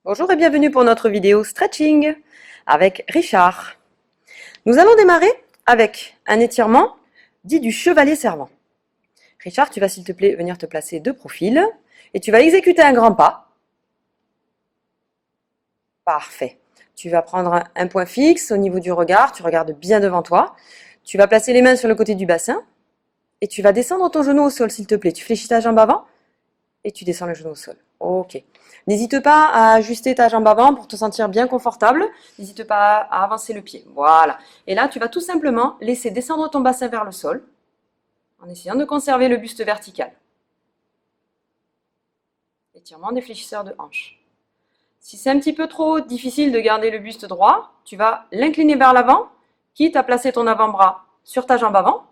Bonjour et bienvenue pour notre vidéo stretching avec Richard. Nous allons démarrer avec un étirement dit du chevalier servant. Richard, tu vas s'il te plaît venir te placer de profil et tu vas exécuter un grand pas. Parfait. Tu vas prendre un point fixe au niveau du regard, tu regardes bien devant toi. Tu vas placer les mains sur le côté du bassin et tu vas descendre ton genou au sol s'il te plaît. Tu fléchis ta jambe avant et tu descends le genou au sol. Ok. N'hésite pas à ajuster ta jambe avant pour te sentir bien confortable. N'hésite pas à avancer le pied. Voilà. Et là, tu vas tout simplement laisser descendre ton bassin vers le sol en essayant de conserver le buste vertical. Étirement des fléchisseurs de hanches. Si c'est un petit peu trop difficile de garder le buste droit, tu vas l'incliner vers l'avant, quitte à placer ton avant-bras sur ta jambe avant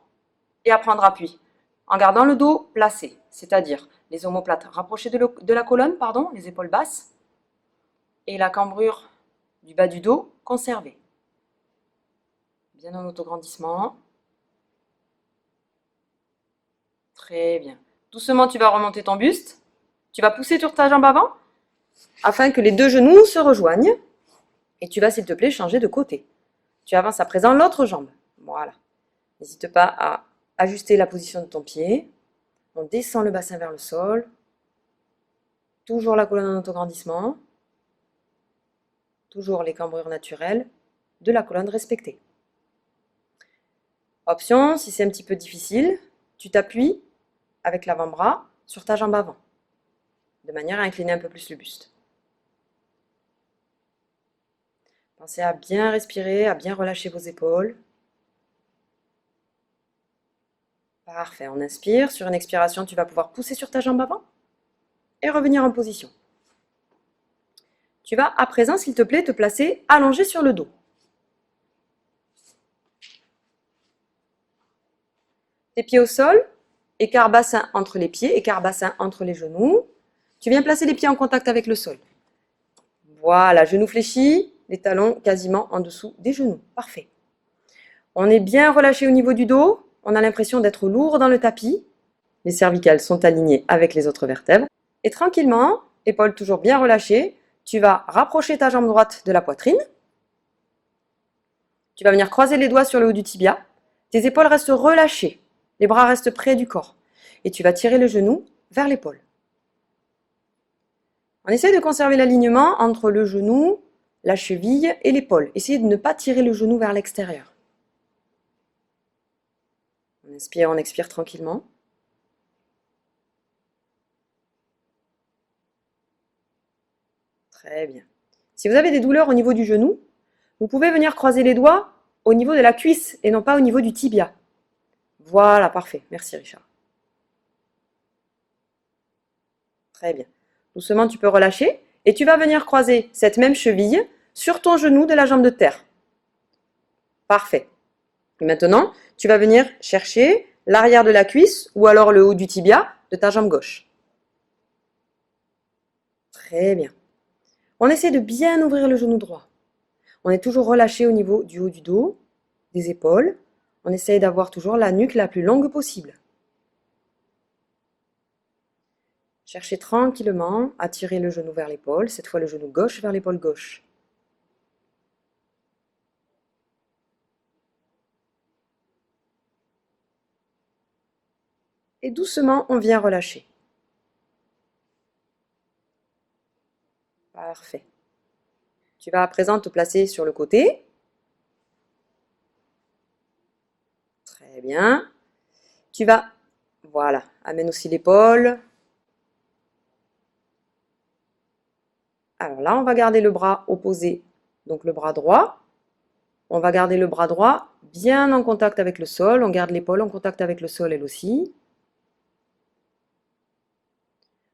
et à prendre appui en gardant le dos placé, c'est-à-dire les omoplates rapprochées de la colonne, les épaules basses, et la cambrure du bas du dos conservée. Bien en autograndissement. Très bien. Doucement, tu vas remonter ton buste. Tu vas pousser sur ta jambe avant afin que les deux genoux se rejoignent. Et tu vas, s'il te plaît, changer de côté. Tu avances à présent l'autre jambe. Voilà. N'hésite pas à ajuster la position de ton pied. On descend le bassin vers le sol. Toujours la colonne en autograndissement. Toujours les cambrures naturelles de la colonne respectée. Option, si c'est un petit peu difficile, tu t'appuies avec l'avant-bras sur ta jambe avant, de manière à incliner un peu plus le buste. Pensez à bien respirer, à bien relâcher vos épaules. Parfait, on inspire. Sur une expiration, tu vas pouvoir pousser sur ta jambe avant et revenir en position. Tu vas à présent, s'il te plaît, te placer allongé sur le dos. Tes pieds au sol, écart bassin entre les pieds, écart bassin entre les genoux. Tu viens placer les pieds en contact avec le sol. Voilà, genoux fléchis, les talons quasiment en dessous des genoux. Parfait. On est bien relâché au niveau du dos. On a l'impression d'être lourd dans le tapis. Les cervicales sont alignées avec les autres vertèbres. Et tranquillement, épaules toujours bien relâchées, tu vas rapprocher ta jambe droite de la poitrine. Tu vas venir croiser les doigts sur le haut du tibia. Tes épaules restent relâchées. Les bras restent près du corps. Et tu vas tirer le genou vers l'épaule. On essaie de conserver l'alignement entre le genou, la cheville et l'épaule. Essayez de ne pas tirer le genou vers l'extérieur. On inspire, on expire tranquillement. Très bien. Si vous avez des douleurs au niveau du genou, vous pouvez venir croiser les doigts au niveau de la cuisse et non pas au niveau du tibia. Voilà, parfait. Merci Richard. Très bien. Doucement, tu peux relâcher et tu vas venir croiser cette même cheville sur ton genou de la jambe de terre. Parfait. Et maintenant, tu vas venir chercher l'arrière de la cuisse ou alors le haut du tibia de ta jambe gauche. Très bien. On essaie de bien ouvrir le genou droit. On est toujours relâché au niveau du haut du dos, des épaules. On essaye d'avoir toujours la nuque la plus longue possible. Cherchez tranquillement à tirer le genou vers l'épaule, cette fois le genou gauche vers l'épaule gauche. Et doucement, on vient relâcher. Parfait. Tu vas à présent te placer sur le côté. Très bien. Tu vas, voilà, amène aussi l'épaule. Alors là, on va garder le bras opposé, donc le bras droit. On va garder le bras droit bien en contact avec le sol. On garde l'épaule en contact avec le sol, elle aussi.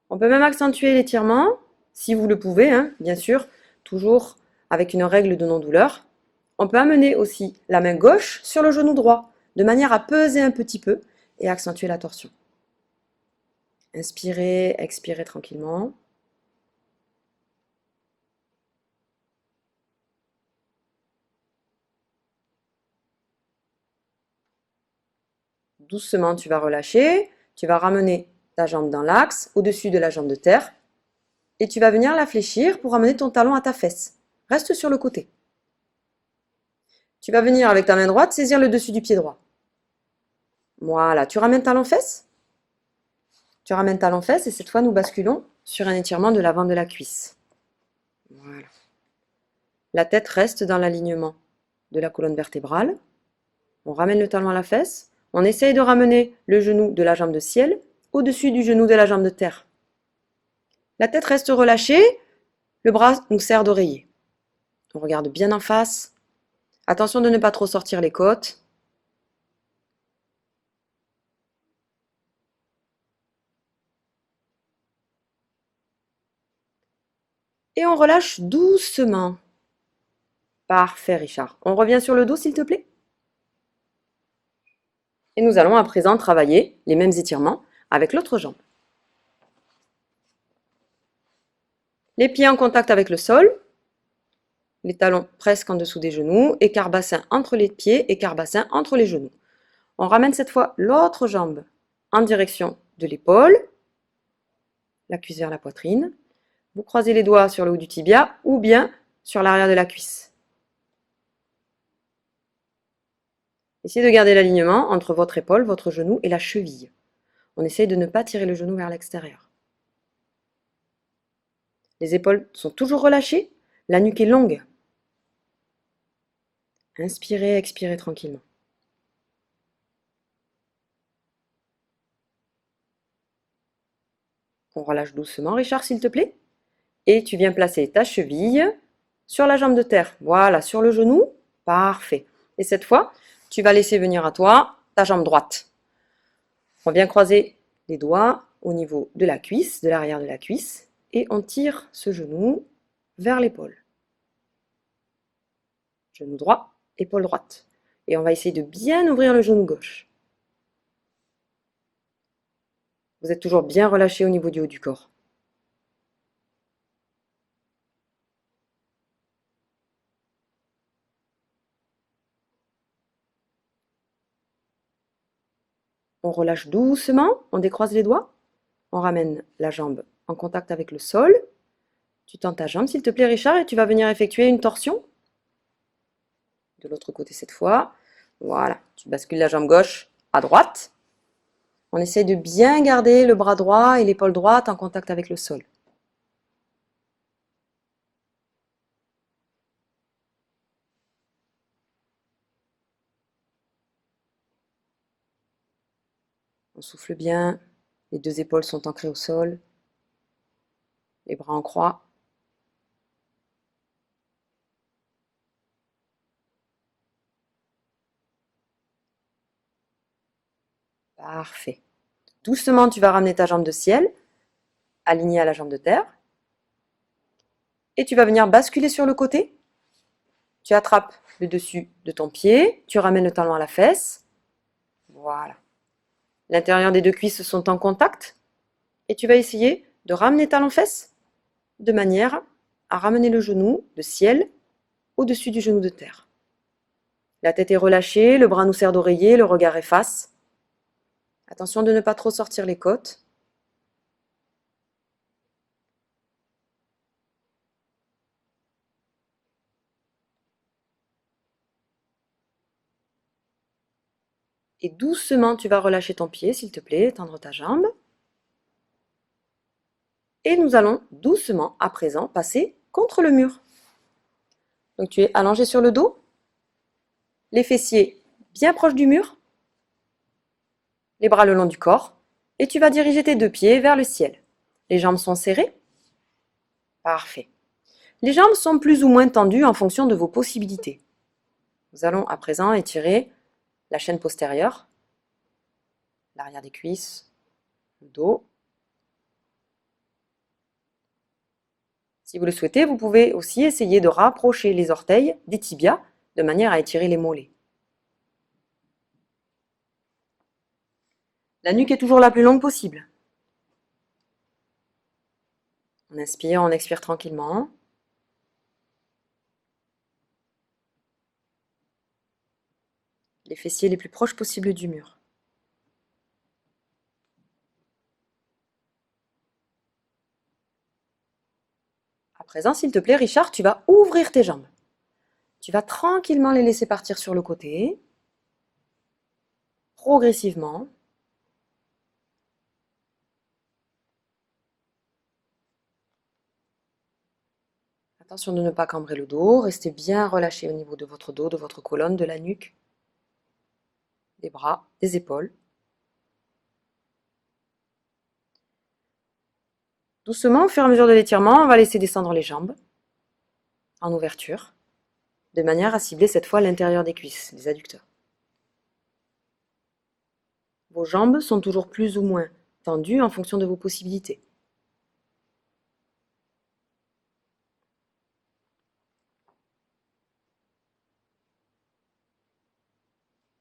On peut même accentuer l'étirement, si vous le pouvez, hein, bien sûr, toujours avec une règle de non-douleur. On peut amener aussi la main gauche sur le genou droit, de manière à peser un petit peu et accentuer la torsion. Inspirez, expirez tranquillement. Doucement, tu vas relâcher. Tu vas ramener ta jambe dans l'axe, au-dessus de la jambe de terre. Et tu vas venir la fléchir pour amener ton talon à ta fesse. Reste sur le côté. Tu vas venir avec ta main droite saisir le dessus du pied droit. Voilà, tu ramènes talon-fesse. Tu ramènes talon-fesse et cette fois nous basculons sur un étirement de l'avant de la cuisse. Voilà. La tête reste dans l'alignement de la colonne vertébrale. On ramène le talon à la fesse. On essaye de ramener le genou de la jambe de ciel au-dessus du genou de la jambe de terre. La tête reste relâchée, le bras nous sert d'oreiller. On regarde bien en face. Attention de ne pas trop sortir les côtes. Et on relâche doucement. Parfait, Richard. On revient sur le dos, s'il te plaît. Et nous allons à présent travailler les mêmes étirements avec l'autre jambe. Les pieds en contact avec le sol, les talons presque en dessous des genoux, écart bassin entre les pieds, écart bassin entre les genoux. On ramène cette fois l'autre jambe en direction de l'épaule, la cuisse vers la poitrine. Vous croisez les doigts sur le haut du tibia ou bien sur l'arrière de la cuisse. Essayez de garder l'alignement entre votre épaule, votre genou et la cheville. On essaye de ne pas tirer le genou vers l'extérieur. Les épaules sont toujours relâchées, la nuque est longue. Inspirez, expirez tranquillement. On relâche doucement, Richard, s'il te plaît. Et tu viens placer ta cheville sur la jambe de terre. Voilà, sur le genou. Parfait. Et cette fois, tu vas laisser venir à toi ta jambe droite. On vient croiser les doigts au niveau de la cuisse, de l'arrière de la cuisse. Et on tire ce genou vers l'épaule. Genou droit, épaule droite. Et on va essayer de bien ouvrir le genou gauche. Vous êtes toujours bien relâché au niveau du haut du corps. On relâche doucement, on décroise les doigts. On ramène la jambe en contact avec le sol. Tu tends ta jambe, s'il te plaît, Richard, et tu vas venir effectuer une torsion. De l'autre côté cette fois. Voilà, tu bascules la jambe gauche à droite. On essaie de bien garder le bras droit et l'épaule droite en contact avec le sol. On souffle bien, les deux épaules sont ancrées au sol, les bras en croix. Parfait. Doucement, tu vas ramener ta jambe de ciel, alignée à la jambe de terre. Et tu vas venir basculer sur le côté. Tu attrapes le dessus de ton pied, tu ramènes le talon à la fesse. Voilà. L'intérieur des deux cuisses sont en contact. Et tu vas essayer de ramener talon-fesse de manière à ramener le genou de ciel au-dessus du genou de terre. La tête est relâchée, le bras nous sert d'oreiller, le regard est face. Attention de ne pas trop sortir les côtes. Et doucement, tu vas relâcher ton pied, s'il te plaît, tendre ta jambe. Et nous allons doucement, à présent, passer contre le mur. Donc tu es allongé sur le dos, les fessiers bien proches du mur, les bras le long du corps, et tu vas diriger tes deux pieds vers le ciel. Les jambes sont serrées. Parfait. Les jambes sont plus ou moins tendues en fonction de vos possibilités. Nous allons à présent étirer la chaîne postérieure, l'arrière des cuisses, le dos. Si vous le souhaitez, vous pouvez aussi essayer de rapprocher les orteils des tibias de manière à étirer les mollets. La nuque est toujours la plus longue possible. On inspire, on expire tranquillement. Les fessiers les plus proches possibles du mur. À présent, s'il te plaît, Richard, tu vas ouvrir tes jambes. Tu vas tranquillement les laisser partir sur le côté, progressivement. Attention de ne pas cambrer le dos, restez bien relâché au niveau de votre dos, de votre colonne, de la nuque, des bras, des épaules. Doucement, au fur et à mesure de l'étirement, on va laisser descendre les jambes en ouverture, de manière à cibler cette fois l'intérieur des cuisses, les adducteurs. Vos jambes sont toujours plus ou moins tendues en fonction de vos possibilités.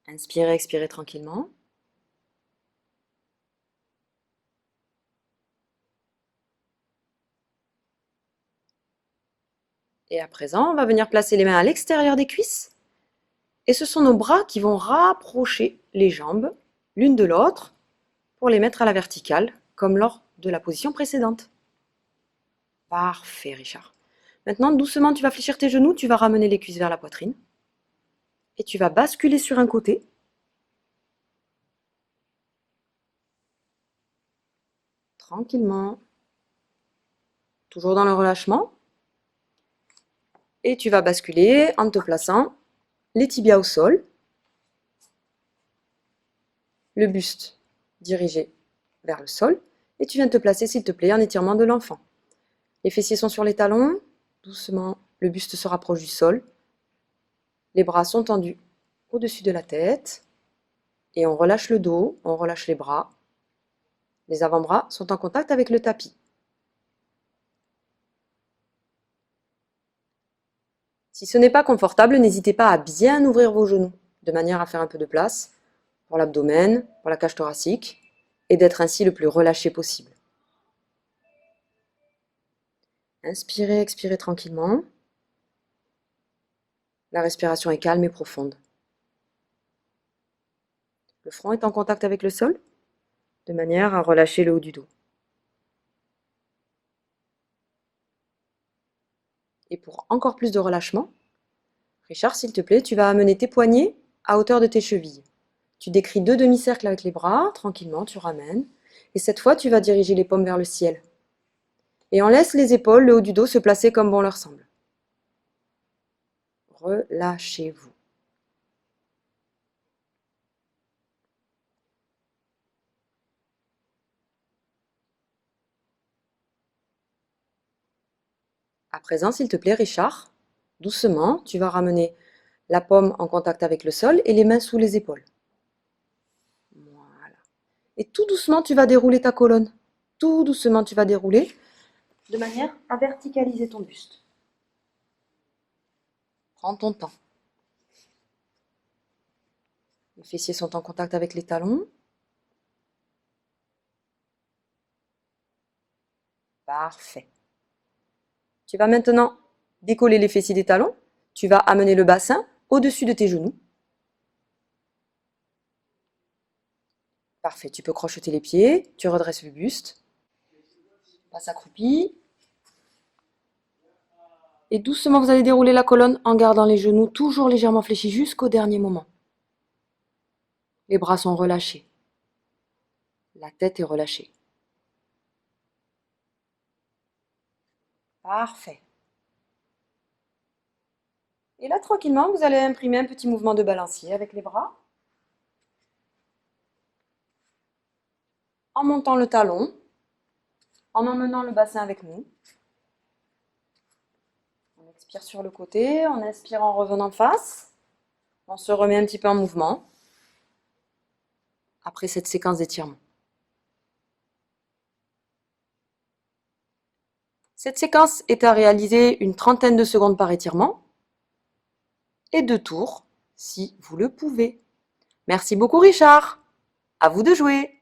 Inspirez, expirez tranquillement. Et à présent, on va venir placer les mains à l'extérieur des cuisses. Et ce sont nos bras qui vont rapprocher les jambes l'une de l'autre pour les mettre à la verticale, comme lors de la position précédente. Parfait, Richard. Maintenant, doucement, tu vas fléchir tes genoux, tu vas ramener les cuisses vers la poitrine. Et tu vas basculer sur un côté. Tranquillement. Toujours dans le relâchement. Et tu vas basculer en te plaçant les tibias au sol. Le buste dirigé vers le sol. Et tu viens te placer, s'il te plaît, en étirement de l'enfant. Les fessiers sont sur les talons. Doucement, le buste se rapproche du sol. Les bras sont tendus au-dessus de la tête. Et on relâche le dos, on relâche les bras. Les avant-bras sont en contact avec le tapis. Si ce n'est pas confortable, n'hésitez pas à bien ouvrir vos genoux, de manière à faire un peu de place pour l'abdomen, pour la cage thoracique, et d'être ainsi le plus relâché possible. Inspirez, expirez tranquillement. La respiration est calme et profonde. Le front est en contact avec le sol, de manière à relâcher le haut du dos. Et pour encore plus de relâchement, Richard, s'il te plaît, tu vas amener tes poignets à hauteur de tes chevilles. Tu décris 2 demi-cercles avec les bras, tranquillement, tu ramènes. Et cette fois, tu vas diriger les paumes vers le ciel. Et on laisse les épaules, le haut du dos se placer comme bon leur semble. Relâchez-vous. À présent, s'il te plaît, Richard, doucement, tu vas ramener la paume en contact avec le sol et les mains sous les épaules. Voilà. Et tout doucement, tu vas dérouler ta colonne. Tout doucement, tu vas dérouler de manière à verticaliser ton buste. Prends ton temps. Les fessiers sont en contact avec les talons. Parfait. Tu vas maintenant décoller les fessiers des talons. Tu vas amener le bassin au-dessus de tes genoux. Parfait. Tu peux crocheter les pieds. Tu redresses le buste. Passe accroupi. Et doucement, vous allez dérouler la colonne en gardant les genoux toujours légèrement fléchis jusqu'au dernier moment. Les bras sont relâchés. La tête est relâchée. Parfait. Et là, tranquillement, vous allez imprimer un petit mouvement de balancier avec les bras. En montant le talon, en emmenant le bassin avec nous. On expire sur le côté, on inspire en revenant face. On se remet un petit peu en mouvement après cette séquence d'étirement. Cette séquence est à réaliser une trentaine de secondes par étirement et 2 tours si vous le pouvez. Merci beaucoup Richard. À vous de jouer.